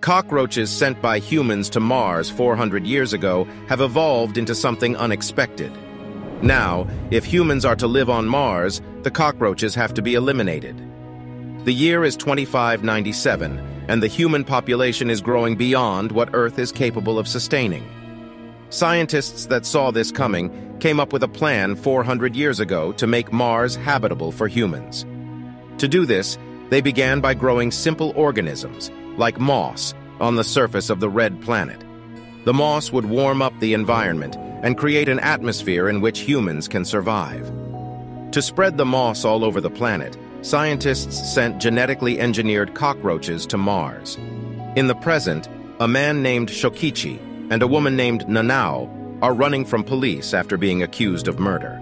Cockroaches sent by humans to Mars 400 years ago have evolved into something unexpected. Now, if humans are to live on Mars, the cockroaches have to be eliminated. The year is 2597, and the human population is growing beyond what Earth is capable of sustaining. Scientists that saw this coming came up with a plan 400 years ago to make Mars habitable for humans. To do this, they began by growing simple organisms, like moss, on the surface of the red planet. The moss would warm up the environment and create an atmosphere in which humans can survive. To spread the moss all over the planet, scientists sent genetically engineered cockroaches to Mars. In the present, a man named Shokichi and a woman named Nanao are running from police after being accused of murder.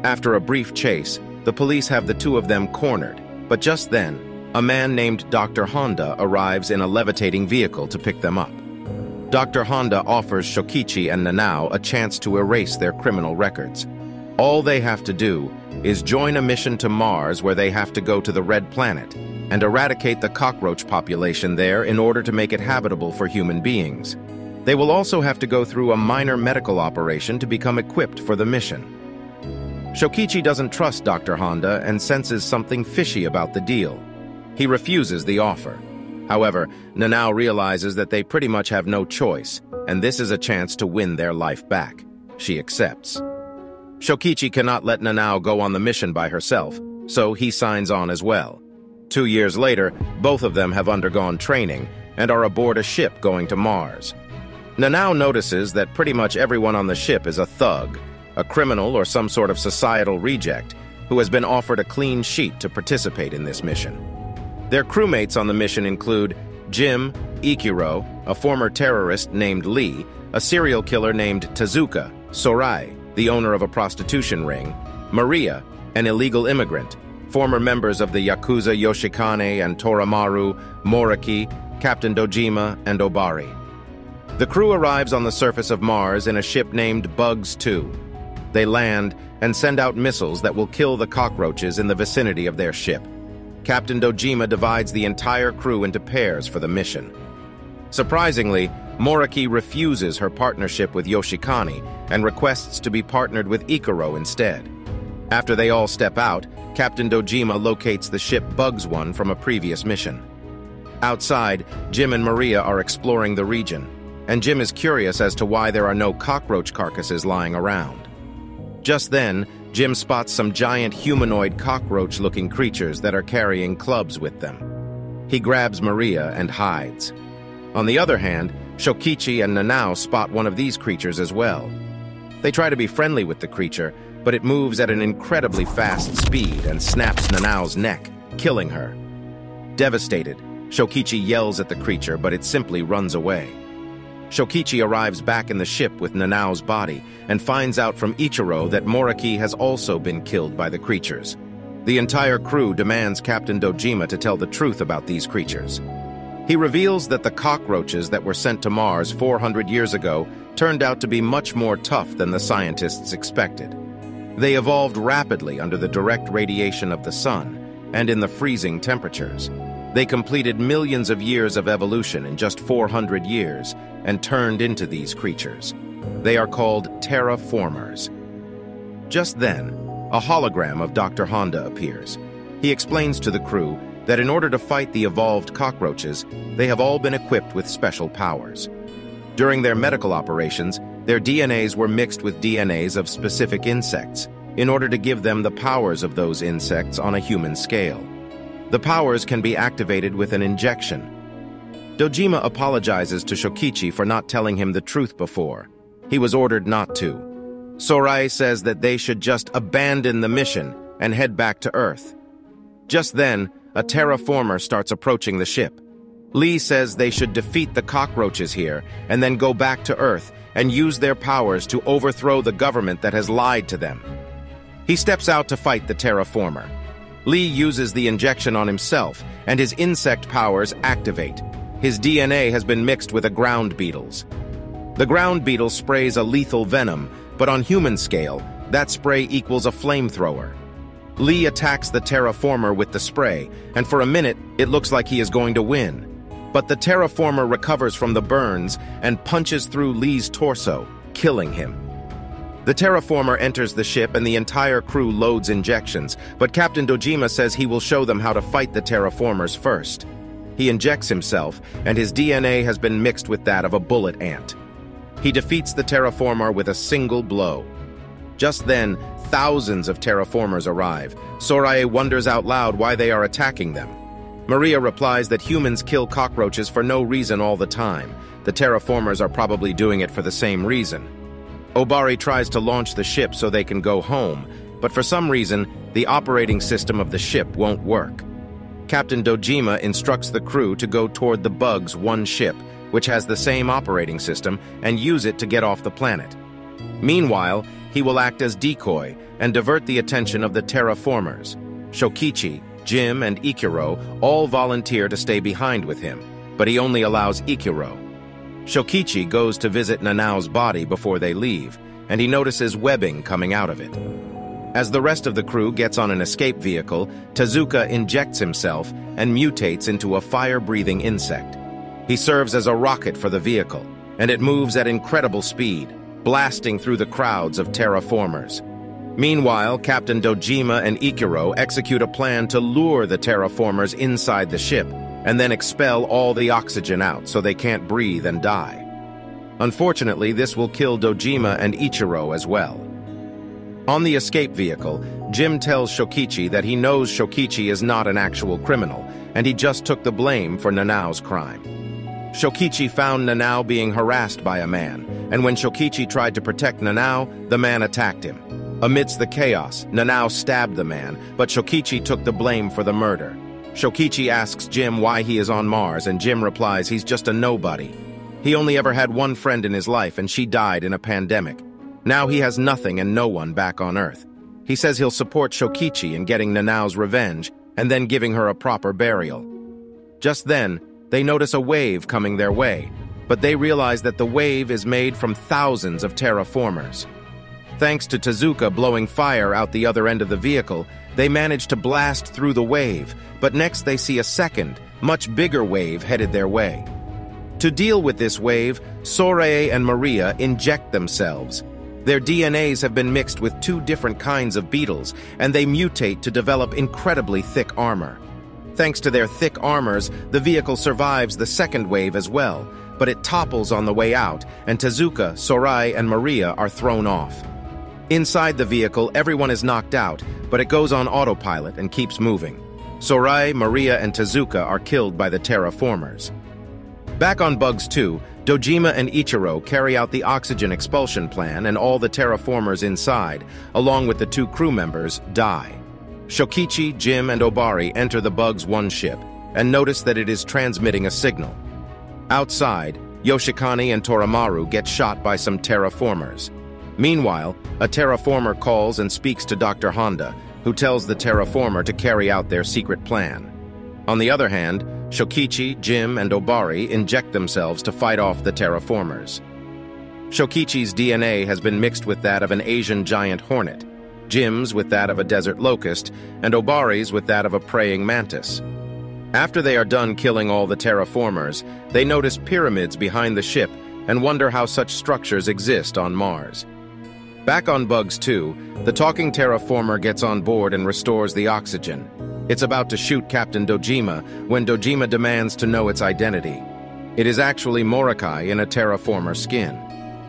After a brief chase, the police have the two of them cornered, but just then, a man named Dr. Honda arrives in a levitating vehicle to pick them up. Dr. Honda offers Shokichi and Nanao a chance to erase their criminal records. All they have to do is join a mission to Mars where they have to go to the Red Planet and eradicate the cockroach population there in order to make it habitable for human beings. They will also have to go through a minor medical operation to become equipped for the mission. Shokichi doesn't trust Dr. Honda and senses something fishy about the deal. He refuses the offer. However, Nanao realizes that they pretty much have no choice, and this is a chance to win their life back. She accepts. Shokichi cannot let Nanao go on the mission by herself, so he signs on as well. 2 years later, both of them have undergone training and are aboard a ship going to Mars. Nanao notices that pretty much everyone on the ship is a thug, a criminal or some sort of societal reject, who has been offered a clean sheet to participate in this mission. Their crewmates on the mission include Jim, Ikiro, a former terrorist named Lee, a serial killer named Tezuka, Sorai, the owner of a prostitution ring, Maria, an illegal immigrant, former members of the Yakuza Yoshikane and Toramaru, Moriki, Captain Dojima, and Obari. The crew arrives on the surface of Mars in a ship named Bugs 2. They land and send out missiles that will kill the cockroaches in the vicinity of their ship. Captain Dojima divides the entire crew into pairs for the mission. Surprisingly, Moriki refuses her partnership with Yoshikane and requests to be partnered with Ikiro instead. After they all step out, Captain Dojima locates the ship Bugs 1 from a previous mission. Outside, Jim and Maria are exploring the region, and Jim is curious as to why there are no cockroach carcasses lying around. Just then, Jim spots some giant humanoid cockroach-looking creatures that are carrying clubs with them. He grabs Maria and hides. On the other hand, Shokichi and Nanao spot one of these creatures as well. They try to be friendly with the creature, but it moves at an incredibly fast speed and snaps Nanao's neck, killing her. Devastated, Shokichi yells at the creature, but it simply runs away. Shokichi arrives back in the ship with Nanao's body and finds out from Ichiro that Moriki has also been killed by the creatures. The entire crew demands Captain Dojima to tell the truth about these creatures. He reveals that the cockroaches that were sent to Mars 400 years ago turned out to be much more tough than the scientists expected. They evolved rapidly under the direct radiation of the sun and in the freezing temperatures. They completed millions of years of evolution in just 400 years and turned into these creatures. They are called terraformers. Just then, a hologram of Dr. Honda appears. He explains to the crew that in order to fight the evolved cockroaches, they have all been equipped with special powers. During their medical operations, their DNAs were mixed with DNAs of specific insects in order to give them the powers of those insects on a human scale. The powers can be activated with an injection. Dojima apologizes to Shokichi for not telling him the truth before. He was ordered not to. Sorai says that they should just abandon the mission and head back to Earth. Just then, a terraformer starts approaching the ship. Lee says they should defeat the cockroaches here and then go back to Earth and use their powers to overthrow the government that has lied to them. He steps out to fight the terraformer. Lee uses the injection on himself, and his insect powers activate. His DNA has been mixed with a ground beetle's. The ground beetle sprays a lethal venom, but on human scale, that spray equals a flamethrower. Lee attacks the terraformer with the spray, and for a minute, it looks like he is going to win. But the terraformer recovers from the burns and punches through Lee's torso, killing him. The terraformer enters the ship and the entire crew loads injections, but Captain Dojima says he will show them how to fight the terraformers first. He injects himself, and his DNA has been mixed with that of a bullet ant. He defeats the terraformer with a single blow. Just then, thousands of terraformers arrive. Sorae wonders out loud why they are attacking them. Maria replies that humans kill cockroaches for no reason all the time. The terraformers are probably doing it for the same reason. Obari tries to launch the ship so they can go home, but for some reason, the operating system of the ship won't work. Captain Dojima instructs the crew to go toward the Bugs one ship, which has the same operating system, and use it to get off the planet. Meanwhile, he will act as decoy and divert the attention of the terraformers. Shokichi, Jim, and Ikiro all volunteer to stay behind with him, but he only allows Ikiro. Shokichi goes to visit Nanao's body before they leave, and he notices webbing coming out of it. As the rest of the crew gets on an escape vehicle, Tezuka injects himself and mutates into a fire-breathing insect. He serves as a rocket for the vehicle, and it moves at incredible speed, blasting through the crowds of terraformers. Meanwhile, Captain Dojima and Ikiro execute a plan to lure the terraformers inside the ship, and then expel all the oxygen out so they can't breathe and die. Unfortunately, this will kill Dojima and Ichiro as well. On the escape vehicle, Jim tells Shokichi that he knows Shokichi is not an actual criminal, and he just took the blame for Nanao's crime. Shokichi found Nanao being harassed by a man, and when Shokichi tried to protect Nanao, the man attacked him. Amidst the chaos, Nanao stabbed the man, but Shokichi took the blame for the murder. Shokichi asks Jim why he is on Mars, and Jim replies he's just a nobody. He only ever had one friend in his life, and she died in a pandemic. Now he has nothing and no one back on Earth. He says he'll support Shokichi in getting Nanao's revenge, and then giving her a proper burial. Just then, they notice a wave coming their way, but they realize that the wave is made from thousands of terraformers. Thanks to Tezuka blowing fire out the other end of the vehicle, they manage to blast through the wave, but next they see a second, much bigger wave headed their way. To deal with this wave, Sorae and Maria inject themselves. Their DNAs have been mixed with two different kinds of beetles, and they mutate to develop incredibly thick armor. Thanks to their thick armors, the vehicle survives the second wave as well, but it topples on the way out, and Tezuka, Sorae, and Maria are thrown off. Inside the vehicle, everyone is knocked out, but it goes on autopilot and keeps moving. Sorae, Maria, and Tezuka are killed by the terraformers. Back on Bugs 2, Dojima and Ichiro carry out the oxygen expulsion plan, and all the terraformers inside, along with the two crew members, die. Shokichi, Jim, and Obari enter the Bugs 1 ship and notice that it is transmitting a signal. Outside, Yoshikane and Toramaru get shot by some terraformers. Meanwhile, a terraformer calls and speaks to Dr. Honda, who tells the terraformer to carry out their secret plan. On the other hand, Shokichi, Jim, and Obari inject themselves to fight off the terraformers. Shokichi's DNA has been mixed with that of an Asian giant hornet, Jim's with that of a desert locust, and Obari's with that of a praying mantis. After they are done killing all the terraformers, they notice pyramids behind the ship and wonder how such structures exist on Mars. Back on Bugs 2, the talking terraformer gets on board and restores the oxygen. It's about to shoot Captain Dojima when Dojima demands to know its identity. It is actually Morokai in a terraformer skin.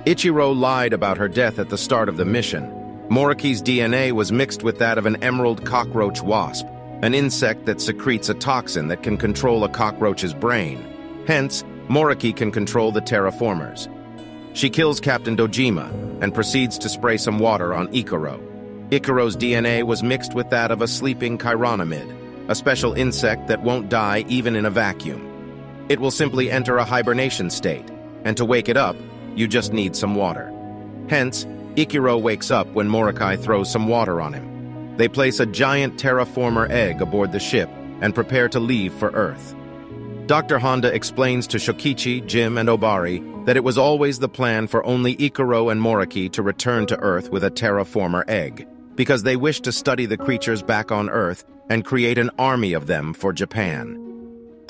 Ichiro lied about her death at the start of the mission. Moroki's DNA was mixed with that of an emerald cockroach wasp, an insect that secretes a toxin that can control a cockroach's brain. Hence, Moroki can control the terraformers. She kills Captain Dojima and proceeds to spray some water on Ikiro. Ikiro's DNA was mixed with that of a sleeping chironomid, a special insect that won't die even in a vacuum. It will simply enter a hibernation state, and to wake it up, you just need some water. Hence, Ikiro wakes up when Morokai throws some water on him. They place a giant terraformer egg aboard the ship and prepare to leave for Earth. Dr. Honda explains to Shokichi, Jim, and Obari that it was always the plan for only Ikiro and Moroki to return to Earth with a terraformer egg, because they wish to study the creatures back on Earth and create an army of them for Japan.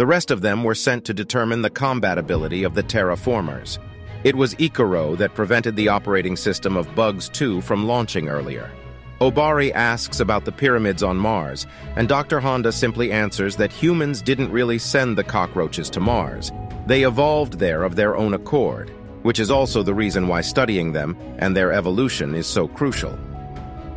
The rest of them were sent to determine the combat ability of the terraformers. It was Icaro that prevented the operating system of Bugs 2 from launching earlier. Obari asks about the pyramids on Mars, and Dr. Honda simply answers that humans didn't really send the cockroaches to Mars. They evolved there of their own accord, which is also the reason why studying them and their evolution is so crucial.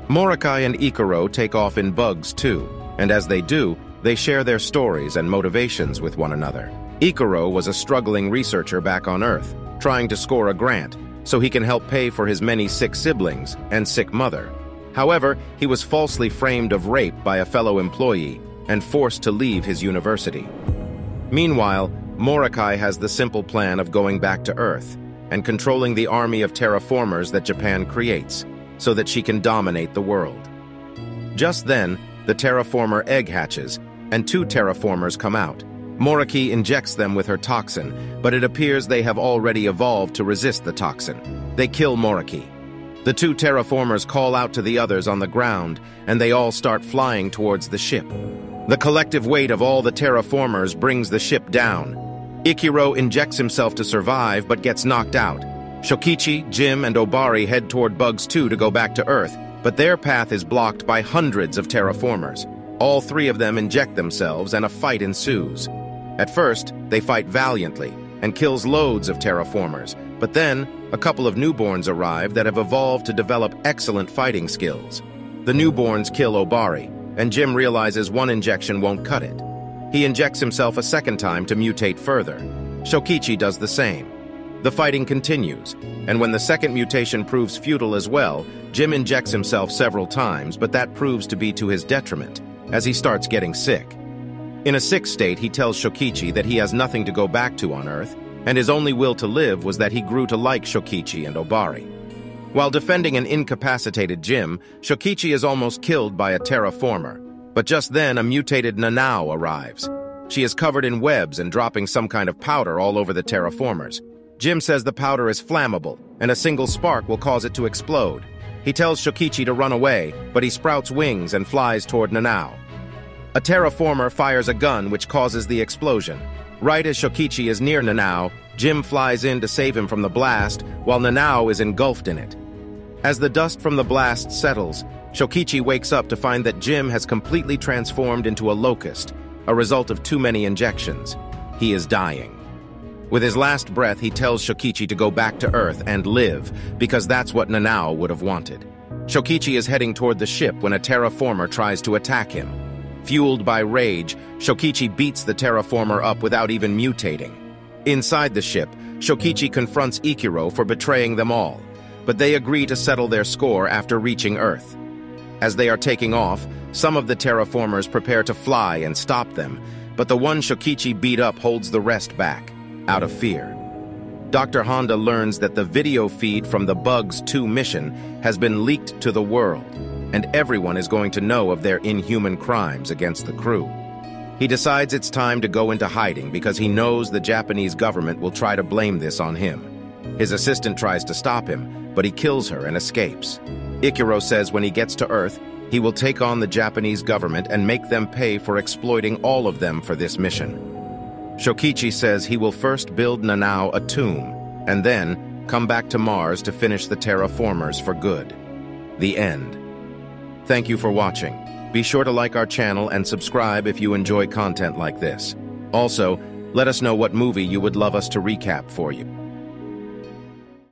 Morokai and Icaro take off in Bugs 2, and as they do, they share their stories and motivations with one another. Icaro was a struggling researcher back on Earth, trying to score a grant so he can help pay for his many sick siblings and sick mother. However, he was falsely framed of rape by a fellow employee and forced to leave his university. Meanwhile, Morokai has the simple plan of going back to Earth and controlling the army of terraformers that Japan creates so that she can dominate the world. Just then, the terraformer egg hatches, and 2 terraformers come out. Moriki injects them with her toxin, but it appears they have already evolved to resist the toxin. They kill Moriki. The 2 terraformers call out to the others on the ground, and they all start flying towards the ship. The collective weight of all the terraformers brings the ship down. Ikiro injects himself to survive, but gets knocked out. Shokichi, Jim, and Obari head toward Bugs 2 to go back to Earth, but their path is blocked by hundreds of terraformers. All 3 of them inject themselves, and a fight ensues. At first, they fight valiantly, and kills loads of terraformers, but then, a couple of newborns arrive that have evolved to develop excellent fighting skills. The newborns kill Obari, and Jim realizes one injection won't cut it. He injects himself a second time to mutate further. Shokichi does the same. The fighting continues, and when the second mutation proves futile as well, Jim injects himself several times, but that proves to be to his detriment, as he starts getting sick. In a sick state, he tells Shokichi that he has nothing to go back to on Earth, and his only will to live was that he grew to like Shokichi and Obari. While defending an incapacitated Jim, Shokichi is almost killed by a terraformer, but just then a mutated Nanao arrives. She is covered in webs and dropping some kind of powder all over the terraformers. Jim says the powder is flammable, and a single spark will cause it to explode. He tells Shokichi to run away, but he sprouts wings and flies toward Nanao. A terraformer fires a gun which causes the explosion. Right as Shokichi is near Nanao, Jim flies in to save him from the blast, while Nanao is engulfed in it. As the dust from the blast settles, Shokichi wakes up to find that Jim has completely transformed into a locust, a result of too many injections. He is dying. With his last breath, he tells Shokichi to go back to Earth and live, because that's what Nanao would have wanted. Shokichi is heading toward the ship when a terraformer tries to attack him. Fueled by rage, Shokichi beats the terraformer up without even mutating. Inside the ship, Shokichi confronts Ikiro for betraying them all, but they agree to settle their score after reaching Earth. As they are taking off, some of the terraformers prepare to fly and stop them, but the one Shokichi beat up holds the rest back, out of fear. Dr. Honda learns that the video feed from the Bugs 2 mission has been leaked to the world, and everyone is going to know of their inhuman crimes against the crew. He decides it's time to go into hiding because he knows the Japanese government will try to blame this on him. His assistant tries to stop him, but he kills her and escapes. Ikiro says when he gets to Earth, he will take on the Japanese government and make them pay for exploiting all of them for this mission. Shokichi says he will first build Nanao a tomb, and then come back to Mars to finish the terraformers for good. The end. Thank you for watching. Be sure to like our channel and subscribe if you enjoy content like this. Also, let us know what movie you would love us to recap for you.